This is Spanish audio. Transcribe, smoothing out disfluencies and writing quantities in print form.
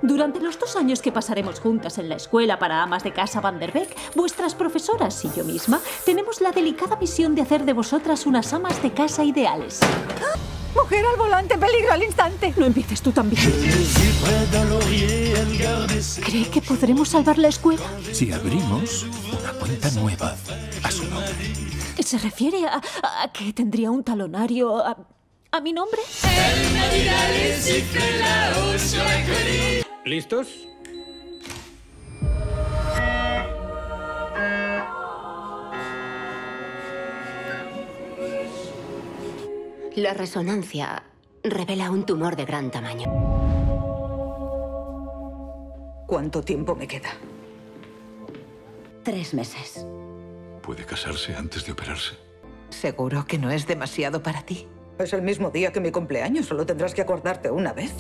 Durante los 2 años que pasaremos juntas en la escuela para amas de casa Van der Beek, vuestras profesoras y yo misma tenemos la delicada misión de hacer de vosotras unas amas de casa ideales. ¡Mujer al volante! ¡Peligro al instante! No empieces tú también. ¿Cree que podremos salvar la escuela? Si abrimos una cuenta nueva a su nombre. ¿Se refiere a que tendría un talonario a mi nombre? ¿Listos? La resonancia revela un tumor de gran tamaño. ¿Cuánto tiempo me queda? 3 meses. ¿Puede casarse antes de operarse? ¿Seguro que no es demasiado para ti? Es el mismo día que mi cumpleaños, solo tendrás que acordarte una vez.